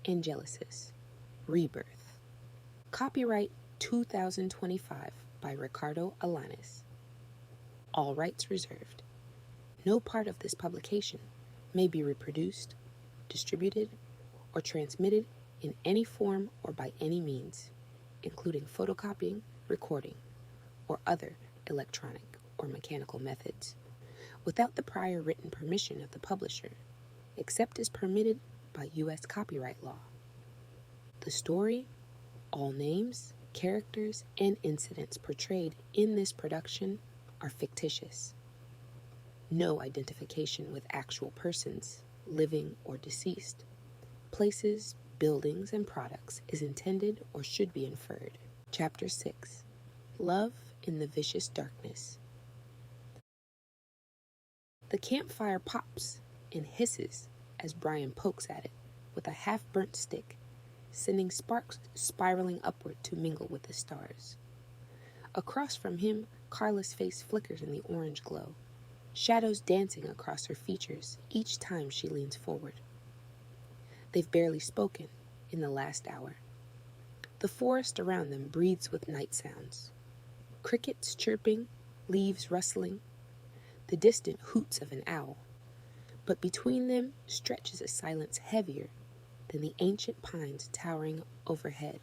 Angelisis, Rebirth. Copyright 2025 by Ricardo Alanis. All rights reserved. No part of this publication may be reproduced, distributed, or transmitted in any form or by any means, including photocopying, recording, or other electronic or mechanical methods, without the prior written permission of the publisher, except as permitted by U.S. copyright law. The story, all names, characters, and incidents portrayed in this production are fictitious. No identification with actual persons, living or deceased, places, buildings, and products is intended or should be inferred. Chapter 6. Love in the Vicious Darkness. The campfire pops and hisses as Brian pokes at it with a half-burnt stick, sending sparks spiraling upward to mingle with the stars. Across from him, Carla's face flickers in the orange glow, shadows dancing across her features each time she leans forward. They've barely spoken in the last hour. The forest around them breathes with night sounds. Crickets chirping, leaves rustling, the distant hoots of an owl. But between them stretches a silence heavier than the ancient pines towering overhead.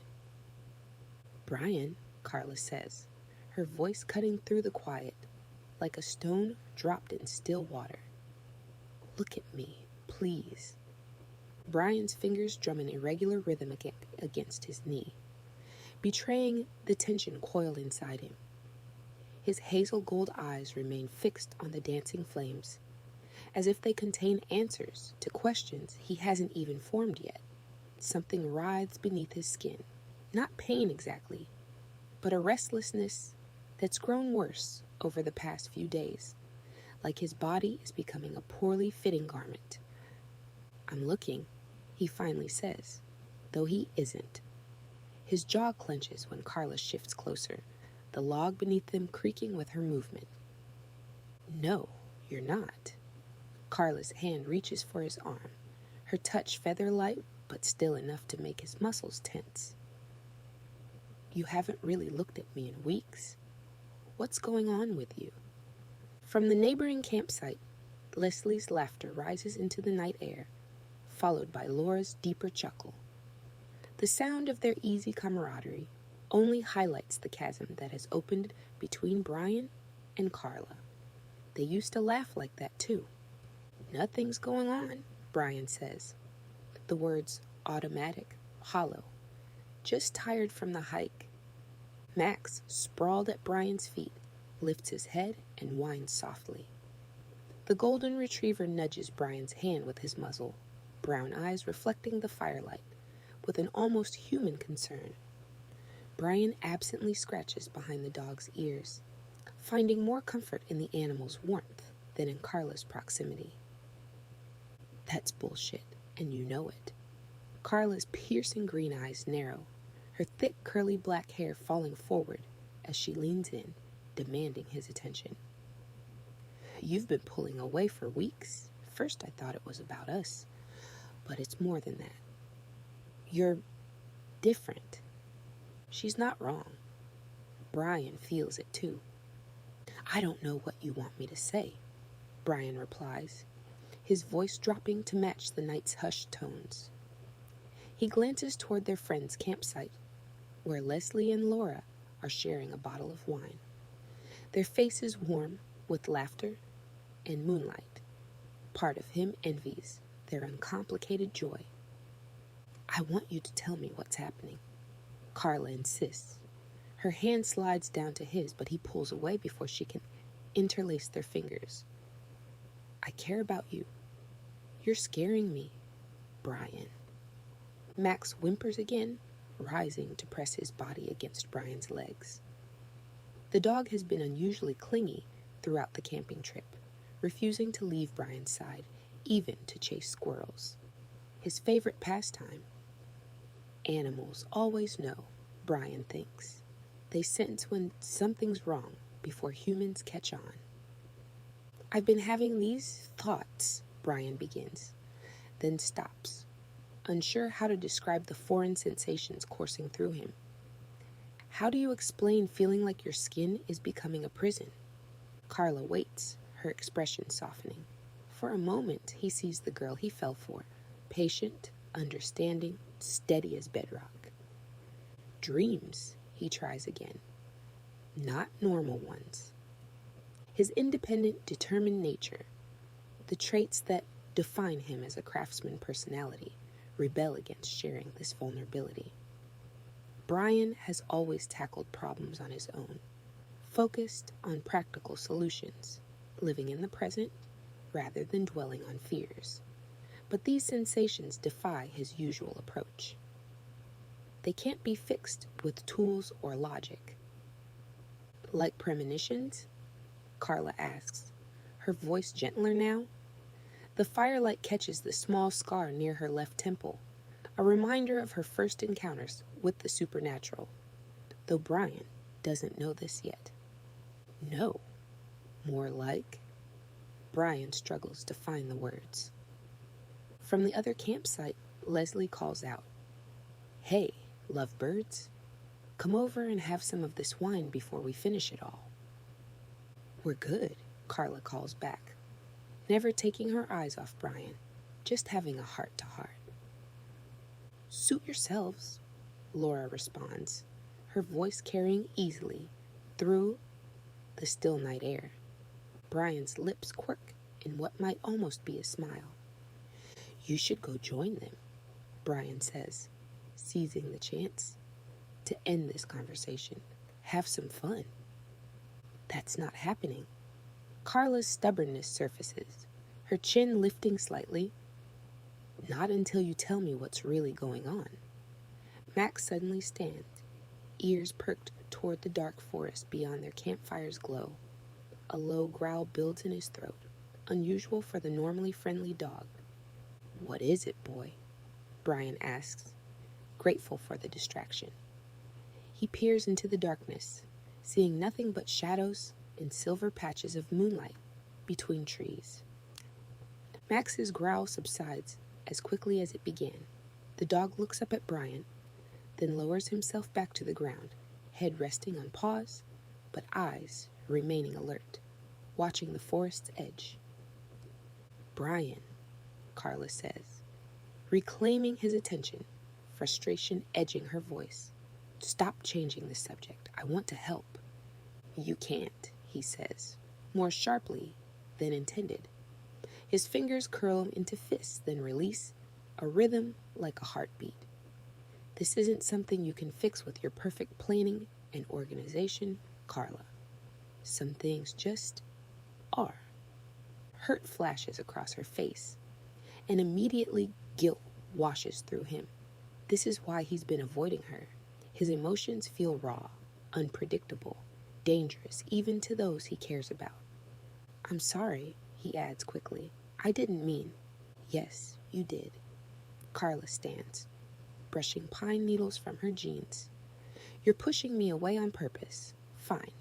"Brian," Carla says, her voice cutting through the quiet, like a stone dropped in still water. "Look at me, please." Brian's fingers drum an irregular rhythm against his knee, betraying the tension coiled inside him. His hazel gold eyes remain fixed on the dancing flames, as if they contain answers to questions he hasn't even formed yet. Something writhes beneath his skin. Not pain exactly, but a restlessness that's grown worse over the past few days, like his body is becoming a poorly fitting garment. "I'm looking," he finally says, though he isn't. His jaw clenches when Carla shifts closer, the log beneath them creaking with her movement. "No, you're not." Carla's hand reaches for his arm, her touch feather-light but still enough to make his muscles tense. "You haven't really looked at me in weeks. What's going on with you?" From the neighboring campsite, Leslie's laughter rises into the night air, followed by Laura's deeper chuckle. The sound of their easy camaraderie only highlights the chasm that has opened between Brian and Carla. They used to laugh like that too. "Nothing's going on," Brian says. The words automatic, hollow. "Just tired from the hike." Max, sprawled at Brian's feet, lifts his head and whines softly. The golden retriever nudges Brian's hand with his muzzle, brown eyes reflecting the firelight, with an almost human concern. Brian absently scratches behind the dog's ears, finding more comfort in the animal's warmth than in Carla's proximity. "That's bullshit, and you know it." Carla's piercing green eyes narrow, her thick curly black hair falling forward as she leans in, demanding his attention. "You've been pulling away for weeks. First I thought it was about us, but it's more than that. You're different." She's not wrong. Brian feels it too. "I don't know what you want me to say," Brian replies, his voice dropping to match the night's hushed tones. He glances toward their friend's campsite, where Leslie and Laura are sharing a bottle of wine, their faces warm with laughter and moonlight. Part of him envies their uncomplicated joy. "I want you to tell me what's happening," Carla insists. Her hand slides down to his, but he pulls away before she can interlace their fingers. "I care about you. You're scaring me, Brian." Max whimpers again, rising to press his body against Brian's legs. The dog has been unusually clingy throughout the camping trip, refusing to leave Brian's side, even to chase squirrels. His favorite pastime. Animals always know, Brian thinks. They sense when something's wrong before humans catch on. "I've been having these thoughts," Brian begins, then stops. unsure how to describe the foreign sensations coursing through him. How do you explain feeling like your skin is becoming a prison? Carla waits, her expression softening. For a moment, he sees the girl he fell for, patient, understanding, steady as bedrock. Dreams, he tries again. Not normal ones. His independent, determined nature, the traits that define him as a craftsman personality, rebel against sharing this vulnerability. Brian has always tackled problems on his own, focused on practical solutions, living in the present rather than dwelling on fears. But these sensations defy his usual approach. They can't be fixed with tools or logic. Like premonitions? Carla asks, her voice gentler now. The firelight catches the small scar near her left temple, a reminder of her first encounters with the supernatural, though Brian doesn't know this yet. No, more like... Brian struggles to find the words. From the other campsite, Leslie calls out, "Hey, lovebirds, come over and have some of this wine before we finish it all." "We're good," Carla calls back, never taking her eyes off Brian, just having a heart-to-heart. "Suit yourselves," Laura responds, her voice carrying easily through the still night air. Brian's lips quirk in what might almost be a smile. "You should go join them," Brian says, seizing the chance to end this conversation. "Have some fun." That's not happening. Carla's stubbornness surfaces, her chin lifting slightly. "Not until you tell me what's really going on." Max suddenly stands, ears perked toward the dark forest beyond their campfire's glow. A low growl builds in his throat, unusual for the normally friendly dog. "What is it, boy?" Brian asks, grateful for the distraction. He peers into the darkness, seeing nothing but shadows and silver patches of moonlight between trees. Max's growl subsides as quickly as it began. The dog looks up at Brian, then lowers himself back to the ground, head resting on paws, but eyes remaining alert, watching the forest's edge. "Brian," Carla says, reclaiming his attention, frustration edging her voice. "Stop changing the subject. I want to help." "You can't," he says, more sharply than intended. His fingers curl into fists, then release, a rhythm like a heartbeat. "This isn't something you can fix with your perfect planning and organization, Carla. Some things just are." Hurt flashes across her face, and immediately guilt washes through him. This is why he's been avoiding her. His emotions feel raw, unpredictable, dangerous even to those he cares about. "I'm sorry," he adds quickly. "I didn't mean..." "Yes, you did." Carla stands, brushing pine needles from her jeans. "You're pushing me away on purpose. Fine.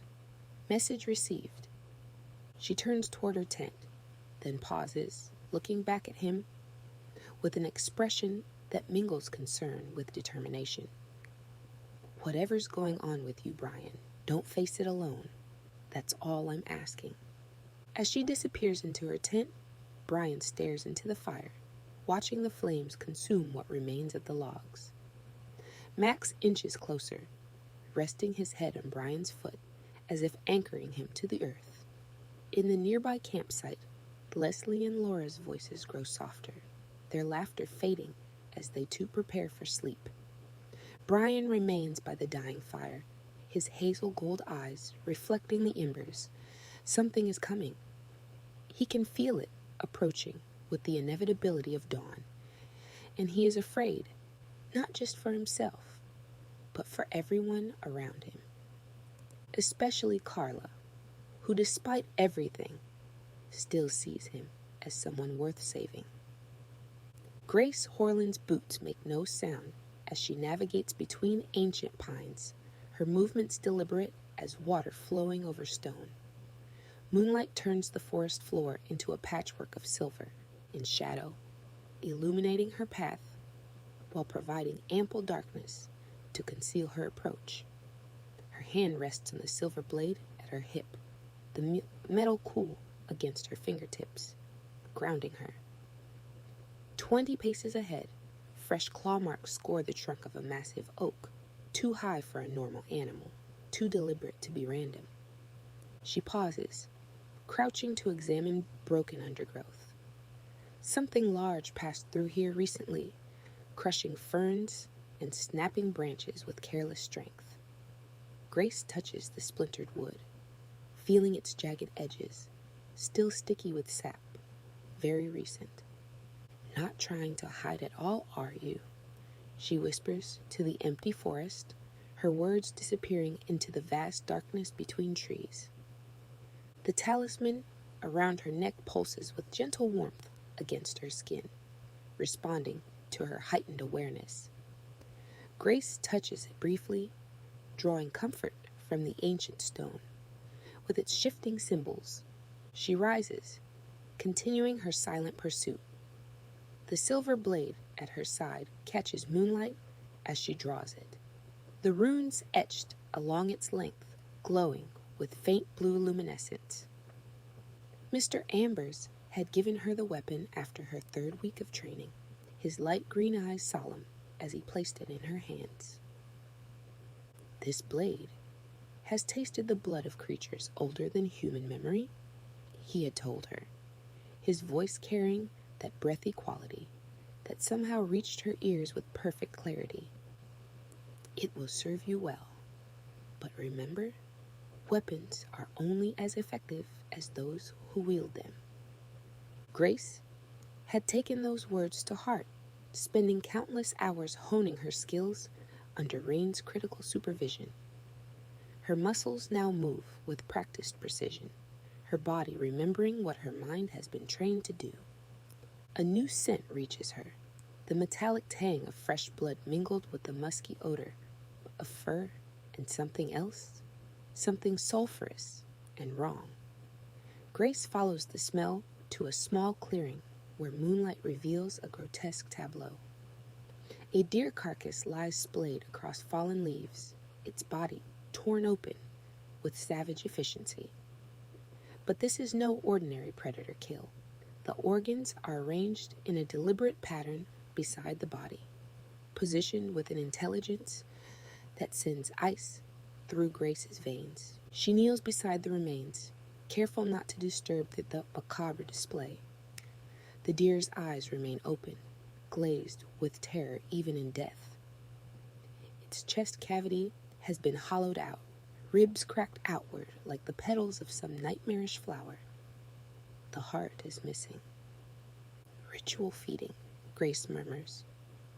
Message received." She turns toward her tent, then pauses, looking back at him with an expression that mingles concern with determination. "Whatever's going on with you, Brian, don't face it alone. That's all I'm asking." As she disappears into her tent, Brian stares into the fire, watching the flames consume what remains of the logs. Max inches closer, resting his head on Brian's foot as if anchoring him to the earth. In the nearby campsite, Leslie and Laura's voices grow softer, their laughter fading as they too prepare for sleep. Brian remains by the dying fire, his hazel gold eyes reflecting the embers. Something is coming. He can feel it approaching with the inevitability of dawn, and he is afraid, not just for himself, but for everyone around him. Especially Carla, who despite everything, still sees him as someone worth saving. Grace Horland's boots make no sound as she navigates between ancient pines, her movements deliberate as water flowing over stone. Moonlight turns the forest floor into a patchwork of silver in shadow, illuminating her path while providing ample darkness to conceal her approach. Her hand rests on the silver blade at her hip, the metal cool against her fingertips, grounding her. 20 paces ahead, fresh claw marks score the trunk of a massive oak, too high for a normal animal, too deliberate to be random. She pauses, crouching to examine broken undergrowth. Something large passed through here recently, crushing ferns and snapping branches with careless strength. Grace touches the splintered wood, feeling its jagged edges, still sticky with sap, very recent. Not trying to hide at all, are you? She whispers to the empty forest, her words disappearing into the vast darkness between trees. The talisman around her neck pulses with gentle warmth against her skin, responding to her heightened awareness. Grace touches it briefly, drawing comfort from the ancient stone. With its shifting symbols, she rises, continuing her silent pursuit. The silver blade at her side catches moonlight as she draws it. The runes etched along its length, glowing with faint blue luminescence. Mr. Ambers had given her the weapon after her 3rd week of training, his light green eyes solemn as he placed it in her hands. This blade has tasted the blood of creatures older than human memory, he had told her, his voice carrying that breathy quality that somehow reached her ears with perfect clarity. It will serve you well, but remember, weapons are only as effective as those who wield them. Grace had taken those words to heart, spending countless hours honing her skills under Rain's critical supervision. Her muscles now move with practiced precision, her body remembering what her mind has been trained to do. A new scent reaches her, the metallic tang of fresh blood mingled with the musky odor of fur and something else, something sulfurous and wrong. Grace follows the smell to a small clearing where moonlight reveals a grotesque tableau. A deer carcass lies splayed across fallen leaves, its body torn open with savage efficiency. But this is no ordinary predator kill. The organs are arranged in a deliberate pattern beside the body, positioned with an intelligence that sends ice through Grace's veins. She kneels beside the remains, careful not to disturb the macabre display. The deer's eyes remain open, glazed with terror even in death. Its chest cavity has been hollowed out, ribs cracked outward like the petals of some nightmarish flower. The heart is missing. Ritual feeding, Grace murmurs,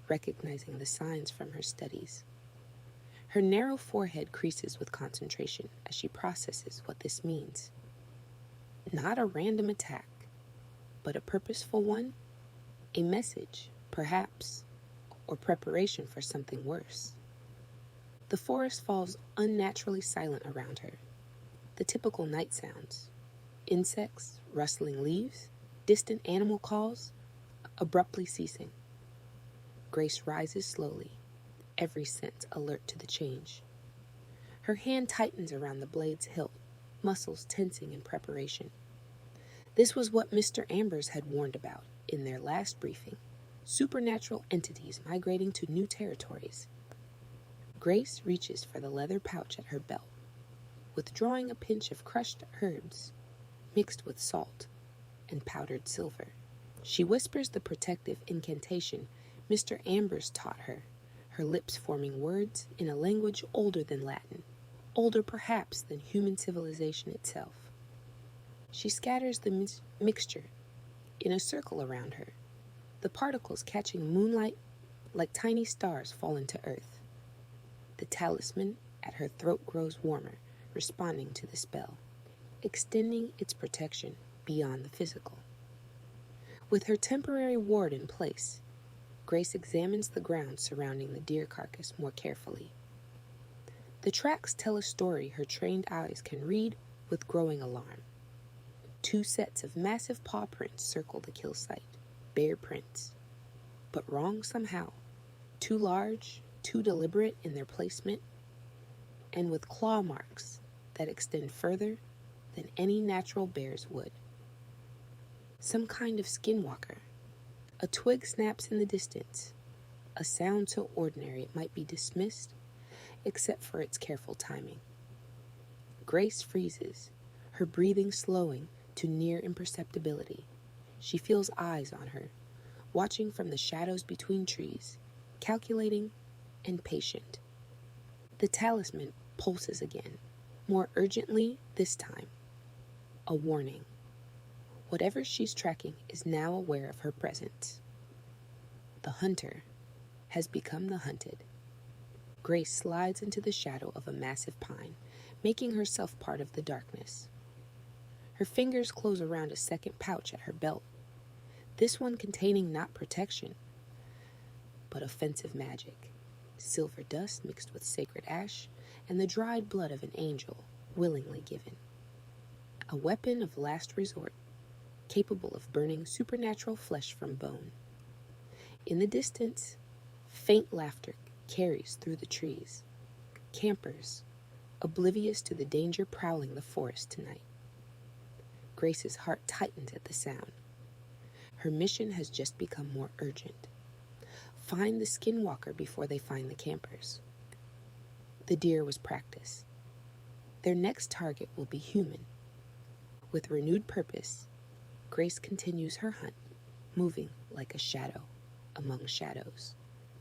recognizing the signs from her studies. Her narrow forehead creases with concentration as she processes what this means. Not a random attack, but a purposeful one, a message, perhaps, or preparation for something worse. The forest falls unnaturally silent around her. The typical night sounds, insects, rustling leaves, distant animal calls, abruptly ceasing. Grace rises slowly, every sense alert to the change. Her hand tightens around the blade's hilt, muscles tensing in preparation. This was what Mr. Ambers had warned about in their last briefing, supernatural entities migrating to new territories. Grace reaches for the leather pouch at her belt, withdrawing a pinch of crushed herbs mixed with salt and powdered silver. She whispers the protective incantation Mr. Ambers taught her, her lips forming words in a language older than Latin, older perhaps than human civilization itself. She scatters the mixture in a circle around her, the particles catching moonlight like tiny stars fall into earth. The talisman at her throat grows warmer, responding to the spell, extending its protection beyond the physical. With her temporary ward in place, Grace examines the ground surrounding the deer carcass more carefully. The tracks tell a story her trained eyes can read with growing alarm. 2 sets of massive paw prints circle the kill site, bare prints. But wrong somehow. too large, too deliberate in their placement, and with claw marks that extend further than any natural bear's would. Some kind of skinwalker. A twig snaps in the distance, a sound so ordinary it might be dismissed, except for its careful timing. Grace freezes, her breathing slowing to near imperceptibility. She feels eyes on her, watching from the shadows between trees, calculating and patient. The talisman pulses again, more urgently this time. A warning. Whatever she's tracking is now aware of her presence. The hunter has become the hunted. Grace slides into the shadow of a massive pine, making herself part of the darkness. Her fingers close around a second pouch at her belt, this one containing not protection, but offensive magic. Silver dust mixed with sacred ash and the dried blood of an angel willingly given. A weapon of last resort, capable of burning supernatural flesh from bone. In the distance, faint laughter carries through the trees. Campers, oblivious to the danger prowling the forest tonight. Grace's heart tightens at the sound. Her mission has just become more urgent. Find the skinwalker before they find the campers. The deer was practice. Their next target will be human. With renewed purpose, Grace continues her hunt, moving like a shadow among shadows,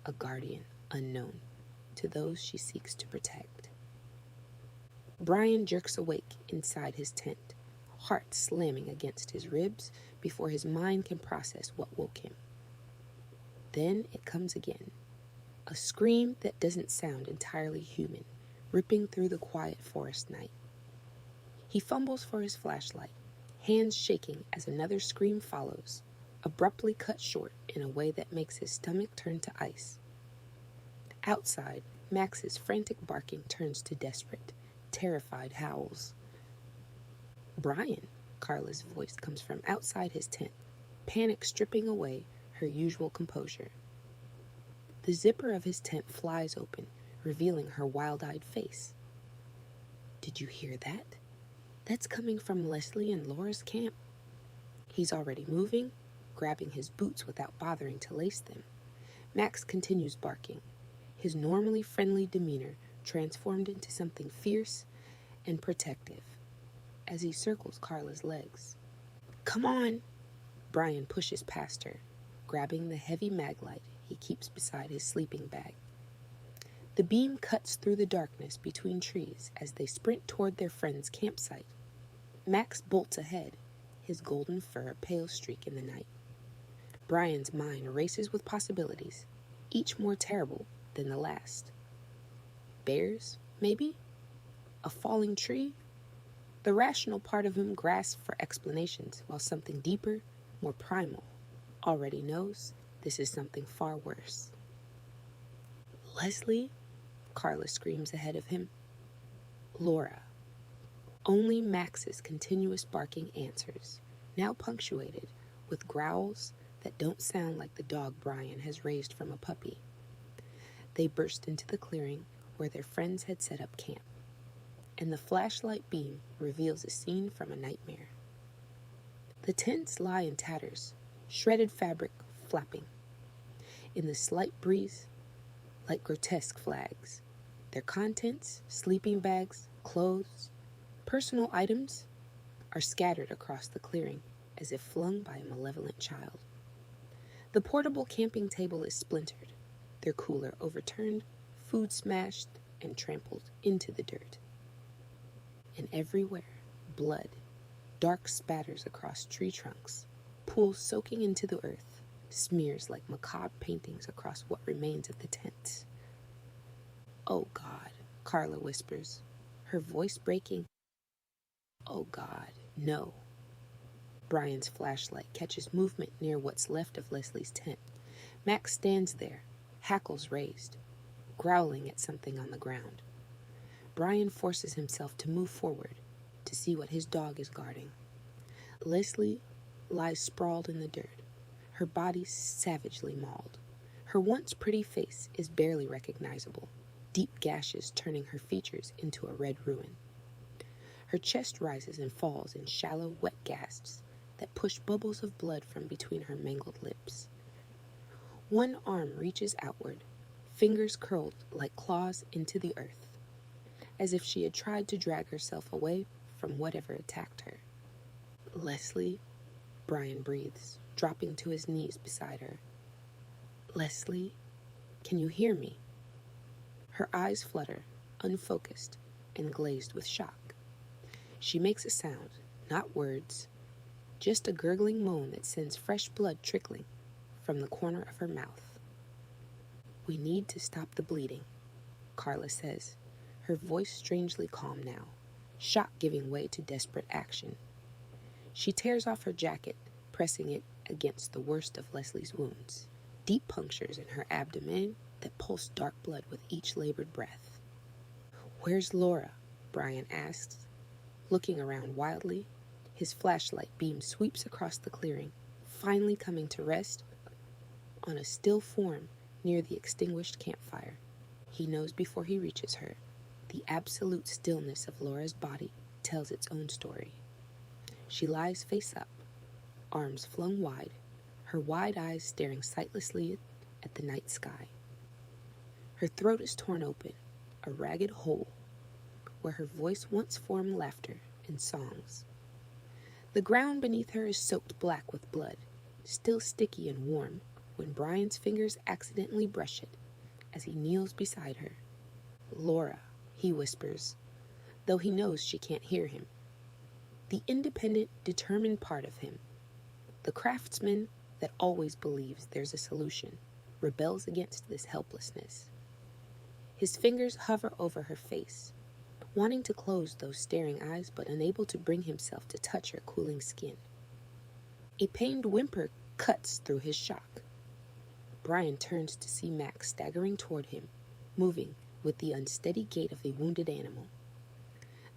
a guardian unknown to those she seeks to protect. Brian jerks awake inside his tent, heart slamming against his ribs before his mind can process what woke him. Then it comes again, a scream that doesn't sound entirely human, ripping through the quiet forest night. He fumbles for his flashlight, hands shaking as another scream follows, abruptly cut short in a way that makes his stomach turn to ice. Outside, Max's frantic barking turns to desperate, terrified howls. "Brian," Carla's voice comes from outside his tent, panic stripping away her usual composure. The zipper of his tent flies open, revealing her wild-eyed face. "Did you hear that? That's coming from Leslie and Laura's camp." He's already moving, grabbing his boots without bothering to lace them. Max continues barking, his normally friendly demeanor transformed into something fierce and protective as he circles Carla's legs. "Come on!" Brian pushes past her, grabbing the heavy maglite he keeps beside his sleeping bag. The beam cuts through the darkness between trees as they sprint toward their friend's campsite. Max bolts ahead, his golden fur a pale streak in the night. Brian's mind races with possibilities, each more terrible than the last. Bears, maybe? A falling tree? The rational part of him grasps for explanations, while something deeper, more primal, already knows this is something far worse. "Leslie?" Carla screams ahead of him. "Laura." Only Max's continuous barking answers, now punctuated with growls that don't sound like the dog Brian has raised from a puppy. They burst into the clearing where their friends had set up camp, and the flashlight beam reveals a scene from a nightmare. The tents lie in tatters, shredded fabric flapping. In the slight breeze, like grotesque flags. Their contents, sleeping bags, clothes, personal items, are scattered across the clearing as if flung by a malevolent child. The portable camping table is splintered, their cooler overturned, food smashed and trampled into the dirt. And everywhere, blood, dark spatters across tree trunks, pools soaking into the earth, smears like macabre paintings across what remains of the tent. "Oh God," Carla whispers, her voice breaking. "Oh God, no." Brian's flashlight catches movement near what's left of Leslie's tent. Max stands there, hackles raised, growling at something on the ground. Brian forces himself to move forward to see what his dog is guarding. Leslie lies sprawled in the dirt, her body savagely mauled, Her once pretty face is barely recognizable, deep gashes turning her features into a red ruin. Her chest rises and falls in shallow, wet gasps that push bubbles of blood from between her mangled lips. One arm reaches outward, fingers curled like claws into the earth, as if she had tried to drag herself away from whatever attacked her. "Leslie," Brian breathes, dropping to his knees beside her. "Leslie, can you hear me?" Her eyes flutter, unfocused and glazed with shock. She makes a sound, not words, just a gurgling moan that sends fresh blood trickling from the corner of her mouth. "We need to stop the bleeding," Carla says, her voice strangely calm now, shock giving way to desperate action. She tears off her jacket, pressing it against the worst of Leslie's wounds, deep punctures in her abdomen that pulse dark blood with each labored breath. "Where's Laura?" Brian asks, looking around wildly. His flashlight beam sweeps across the clearing, finally coming to rest on a still form near the extinguished campfire. He knows before he reaches her. The absolute stillness of Laura's body tells its own story. She lies face up, arms flung wide, her wide eyes staring sightlessly at the night sky. Her throat is torn open, a ragged hole, where her voice once formed laughter and songs. The ground beneath her is soaked black with blood, still sticky and warm when Brian's fingers accidentally brush it as he kneels beside her. "Laura," he whispers, though he knows she can't hear him. The independent, determined part of him, the craftsman that always believes there's a solution, rebels against this helplessness. His fingers hover over her face, wanting to close those staring eyes but unable to bring himself to touch her cooling skin. A pained whimper cuts through his shock. Brian turns to see Max staggering toward him, moving with the unsteady gait of a wounded animal.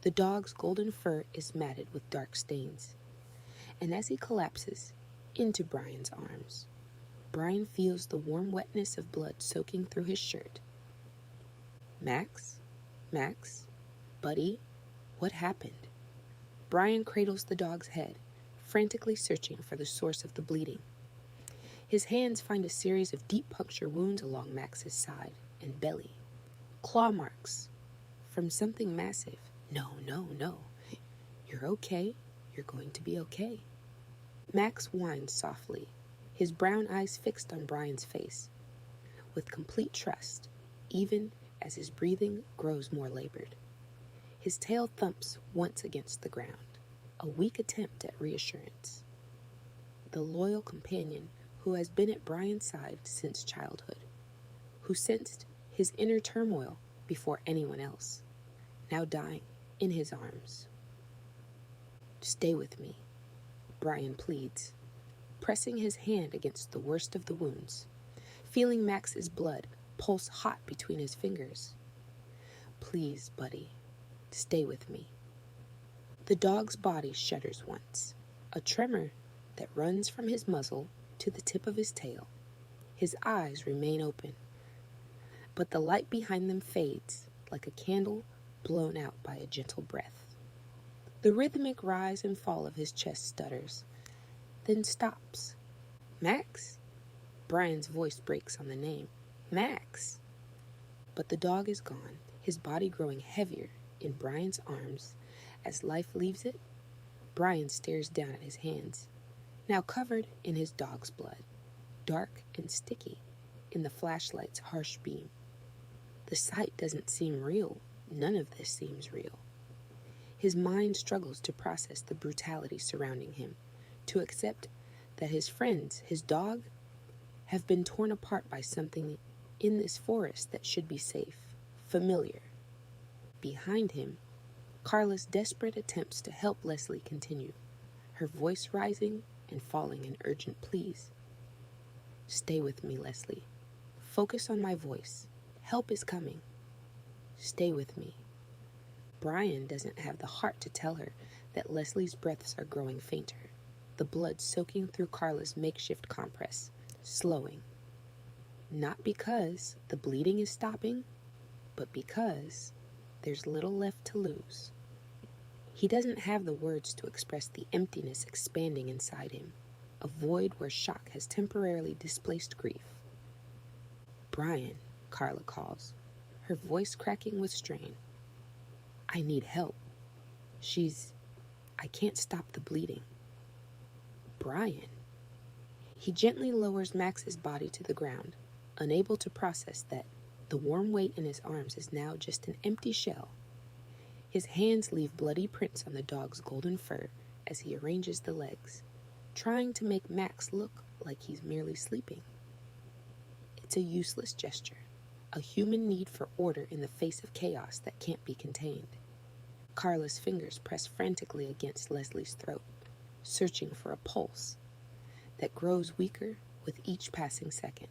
The dog's golden fur is matted with dark stains, and as he collapses into Brian's arms, Brian feels the warm wetness of blood soaking through his shirt. "Max? Max? Buddy? What happened?" Brian cradles the dog's head, frantically searching for the source of the bleeding. His hands find a series of deep puncture wounds along Max's side and belly. Claw marks from something massive. "No. You're okay. You're going to be okay." Max whines softly, his brown eyes fixed on Brian's face, with complete trust, even as his breathing grows more labored. His tail thumps once against the ground, a weak attempt at reassurance. The loyal companion who has been at Brian's side since childhood, who sensed his inner turmoil before anyone else, now dying in his arms. "Stay with me," Brian pleads, pressing his hand against the worst of the wounds, feeling Max's blood pulse hot between his fingers. "Please, buddy, stay with me." The dog's body shudders once, a tremor that runs from his muzzle to the tip of his tail. His eyes remain open, but the light behind them fades like a candle blown out by a gentle breath. The rhythmic rise and fall of his chest stutters, then stops. "Max?" Brian's voice breaks on the name. "Max!" But the dog is gone, his body growing heavier in Brian's arms. As life leaves it, Brian stares down at his hands, now covered in his dog's blood, dark and sticky in the flashlight's harsh beam. The sight doesn't seem real. None of this seems real. His mind struggles to process the brutality surrounding him, to accept that his friends, his dog, have been torn apart by something in this forest that should be safe, familiar. Behind him, Carla's desperate attempts to help Leslie continue, her voice rising and falling in urgent pleas. "Stay with me, Leslie. Focus on my voice. Help is coming. Stay with me." Brian doesn't have the heart to tell her that Leslie's breaths are growing fainter, the blood soaking through Carla's makeshift compress, slowing. Not because the bleeding is stopping, but because there's little left to lose. He doesn't have the words to express the emptiness expanding inside him, a void where shock has temporarily displaced grief. "Brian," Carla calls, her voice cracking with strain. "I need help. I can't stop the bleeding." "Brian." He gently lowers Max's body to the ground, unable to process that the warm weight in his arms is now just an empty shell. His hands leave bloody prints on the dog's golden fur as he arranges the legs, trying to make Max look like he's merely sleeping. It's a useless gesture, a human need for order in the face of chaos that can't be contained. Carla's fingers press frantically against Leslie's throat, searching for a pulse that grows weaker with each passing second.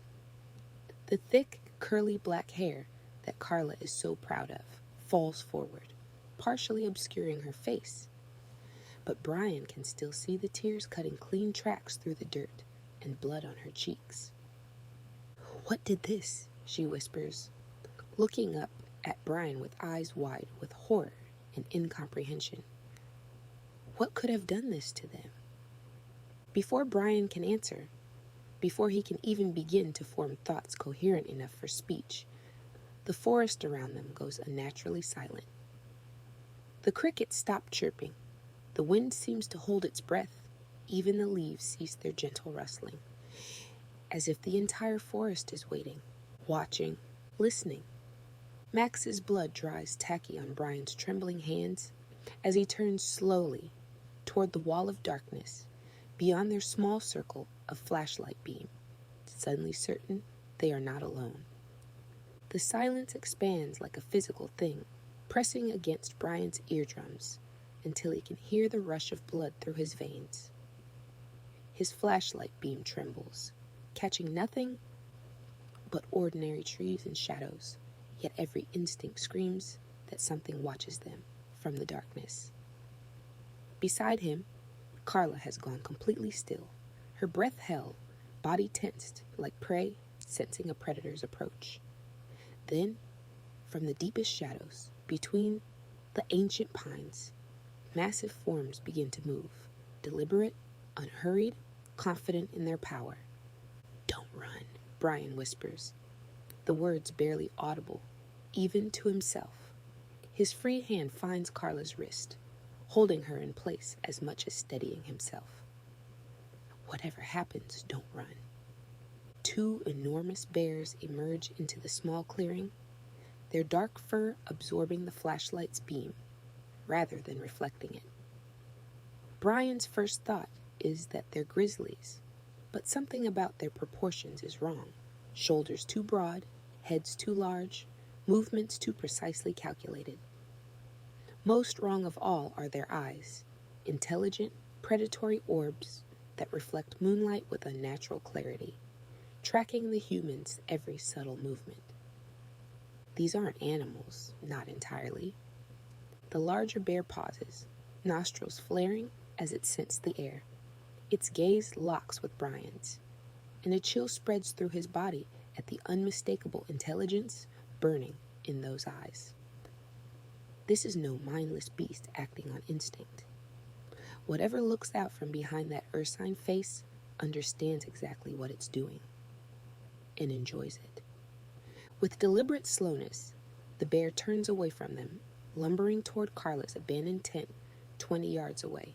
The thick, curly black hair that Carla is so proud of falls forward, partially obscuring her face. But Brian can still see the tears cutting clean tracks through the dirt and blood on her cheeks. "What did this?" she whispers, looking up at Brian with eyes wide with horror and incomprehension. What could have done this to them? Before Brian can answer, before he can even begin to form thoughts coherent enough for speech, the forest around them goes unnaturally silent. The crickets stop chirping. The wind seems to hold its breath. Even the leaves cease their gentle rustling, as if the entire forest is waiting, watching, listening. Max's blood dries tacky on Brian's trembling hands as he turns slowly toward the wall of darkness beyond their small circle of flashlight beam, suddenly certain they are not alone. The silence expands like a physical thing, pressing against Brian's eardrums until he can hear the rush of blood through his veins. His flashlight beam trembles, catching nothing but ordinary trees and shadows, yet every instinct screams that something watches them from the darkness. Beside him, Carla has gone completely still, her breath held, body tensed like prey sensing a predator's approach. Then, from the deepest shadows, between the ancient pines, massive forms begin to move, deliberate, unhurried, confident in their power. "Don't run," Brian whispers, the words barely audible, even to himself. His free hand finds Carla's wrist, holding her in place as much as steadying himself. "Whatever happens, don't run." Two enormous bears emerge into the small clearing, their dark fur absorbing the flashlight's beam, rather than reflecting it. Brian's first thought is that they're grizzlies, but something about their proportions is wrong. Shoulders too broad, heads too large, movements too precisely calculated. Most wrong of all are their eyes, intelligent, predatory orbs that reflect moonlight with unnatural clarity, tracking the human's every subtle movement. These aren't animals, not entirely. The larger bear pauses, nostrils flaring as it scents the air. Its gaze locks with Brian's, and a chill spreads through his body at the unmistakable intelligence burning in those eyes. This is no mindless beast acting on instinct. Whatever looks out from behind that ursine face understands exactly what it's doing and enjoys it. With deliberate slowness, the bear turns away from them, lumbering toward Carla's abandoned tent 20 yards away.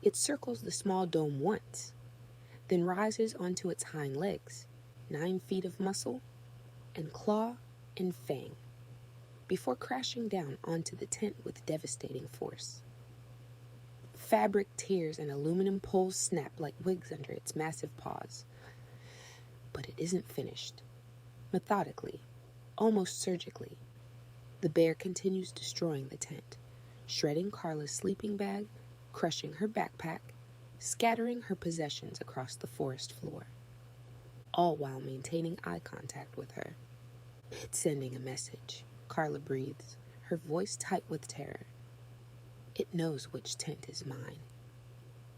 It circles the small dome once, then rises onto its hind legs, 9 feet of muscle and claw and fang, before crashing down onto the tent with devastating force. Fabric tears and aluminum poles snap like wigs under its massive paws. But it isn't finished. Methodically, almost surgically, the bear continues destroying the tent, shredding Carla's sleeping bag, crushing her backpack, scattering her possessions across the forest floor, all while maintaining eye contact with her. "It's sending a message," Carla breathes, her voice tight with terror. It knows which tent is mine.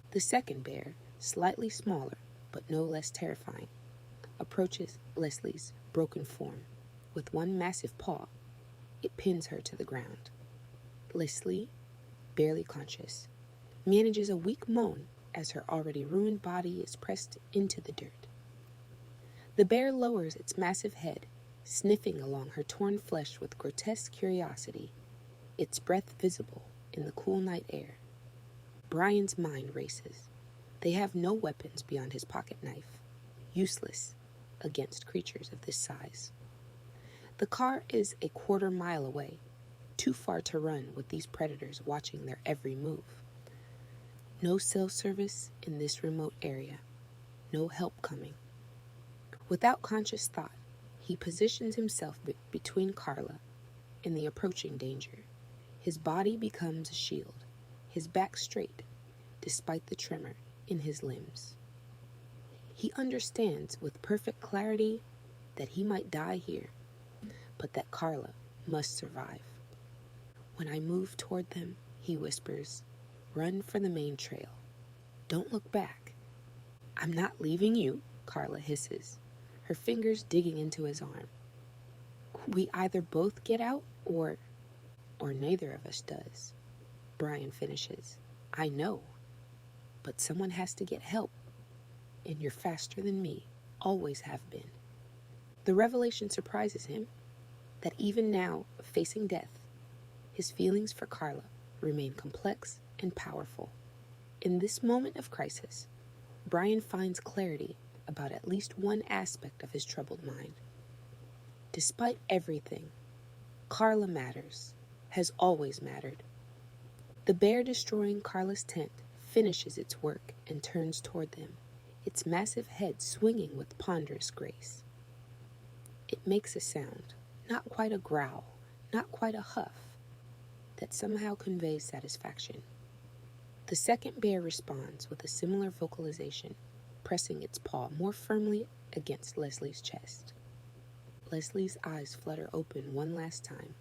The second bear, slightly smaller, but no less terrifying, approaches Leslie's broken form. With one massive paw, it pins her to the ground. Leslie, barely conscious, manages a weak moan as her already ruined body is pressed into the dirt. The bear lowers its massive head, sniffing along her torn flesh with grotesque curiosity, its breath visible in the cool night air. Brian's mind races. They have no weapons beyond his pocket knife, useless against creatures of this size. The car is a quarter-mile away, too far to run with these predators watching their every move. No cell service in this remote area, no help coming. Without conscious thought, he positions himself between Carla and the approaching danger. His body becomes a shield, his back straight, despite the tremor in his limbs. He understands with perfect clarity that he might die here, but that Carla must survive. When I move toward them, he whispers, run for the main trail. Don't look back. I'm not leaving you, Carla hisses, her fingers digging into his arm. We either both get out or neither of us does. Brian finishes. I know, but someone has to get help, and you're faster than me, always have been. The revelation surprises him that even now, facing death, his feelings for Carla remain complex and powerful. In this moment of crisis, Brian finds clarity about at least one aspect of his troubled mind. Despite everything, Carla matters, has always mattered. The bear destroying Carla's tent finishes its work and turns toward them, its massive head swinging with ponderous grace. It makes a sound, not quite a growl, not quite a huff, that somehow conveys satisfaction. The second bear responds with a similar vocalization, pressing its paw more firmly against Leslie's chest. Leslie's eyes flutter open one last time,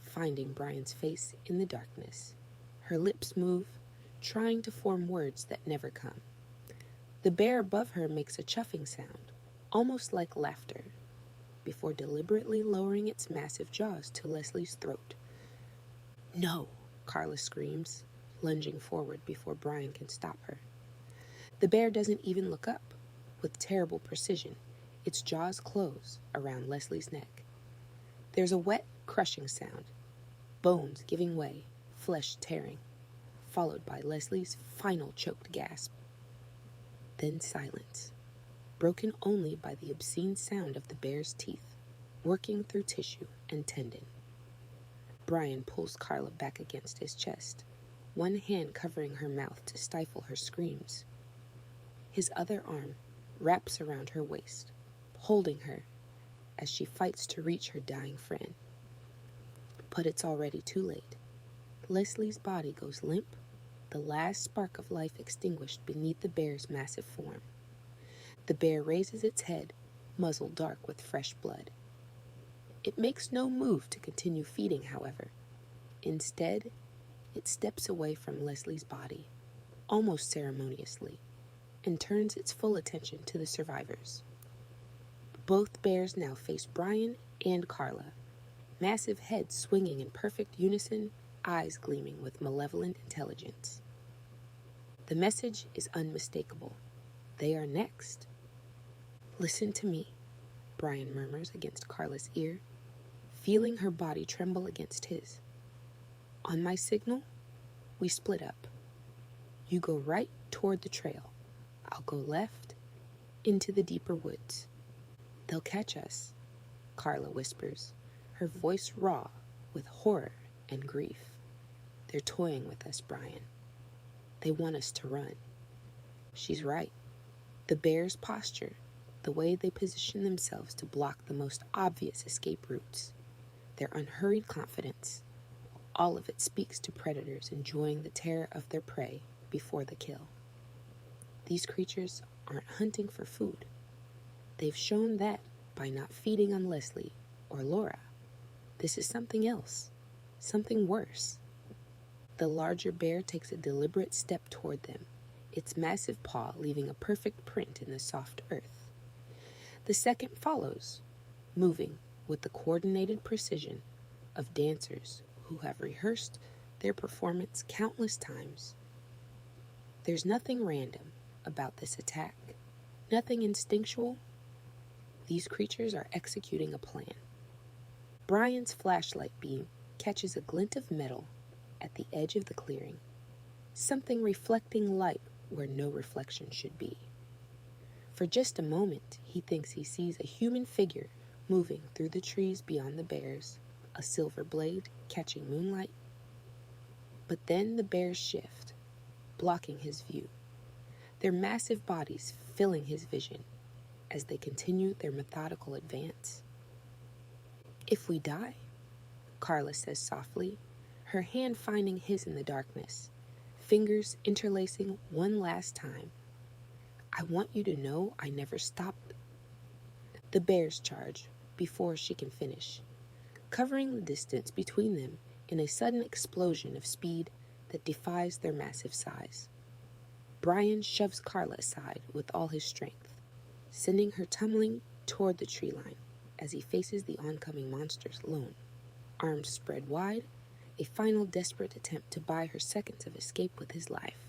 finding Brian's face in the darkness. Her lips move, trying to form words that never come. The bear above her makes a chuffing sound, almost like laughter, before deliberately lowering its massive jaws to Leslie's throat. No, Carla screams, lunging forward before Brian can stop her. The bear doesn't even look up. With terrible precision, its jaws close around Leslie's neck. There's a wet, crushing sound, bones giving way, flesh tearing, followed by Leslie's final choked gasp. Then silence, broken only by the obscene sound of the bear's teeth, working through tissue and tendon. Brian pulls Carla back against his chest, one hand covering her mouth to stifle her screams. His other arm wraps around her waist, holding her as she fights to reach her dying friend. But it's already too late. Leslie's body goes limp, the last spark of life extinguished beneath the bear's massive form. The bear raises its head, muzzle dark with fresh blood. It makes no move to continue feeding, however. Instead, it steps away from Leslie's body, almost ceremoniously, and turns its full attention to the survivors. Both bears now face Brian and Carla, massive heads swinging in perfect unison, eyes gleaming with malevolent intelligence. The message is unmistakable. They are next. Listen to me, Brian murmurs against Carla's ear, feeling her body tremble against his. On my signal, we split up. You go right toward the trail. I'll go left, into the deeper woods. They'll catch us, Carla whispers, her voice raw with horror and grief. They're toying with us, Brian. They want us to run. She's right. The bear's posture, the way they position themselves to block the most obvious escape routes, their unhurried confidence, all of it speaks to predators enjoying the terror of their prey before the kill. These creatures aren't hunting for food. They've shown that by not feeding on Leslie or Laura. This is something else, something worse. The larger bear takes a deliberate step toward them, its massive paw leaving a perfect print in the soft earth. The second follows, moving with the coordinated precision of dancers who have rehearsed their performance countless times. There's nothing random about this attack, nothing instinctual. These creatures are executing a plan. Brian's flashlight beam catches a glint of metal at the edge of the clearing, something reflecting light where no reflection should be. For just a moment, he thinks he sees a human figure moving through the trees beyond the bears, a silver blade catching moonlight. But then the bears shift, blocking his view, their massive bodies filling his vision as they continue their methodical advance. "If we die," Carla says softly, her hand finding his in the darkness, fingers interlacing one last time. "I want you to know I never stopped." The bears charge before she can finish, covering the distance between them in a sudden explosion of speed that defies their massive size. Brian shoves Carla aside with all his strength, sending her tumbling toward the tree line as he faces the oncoming monsters alone, arms spread wide, a final desperate attempt to buy her seconds of escape with his life.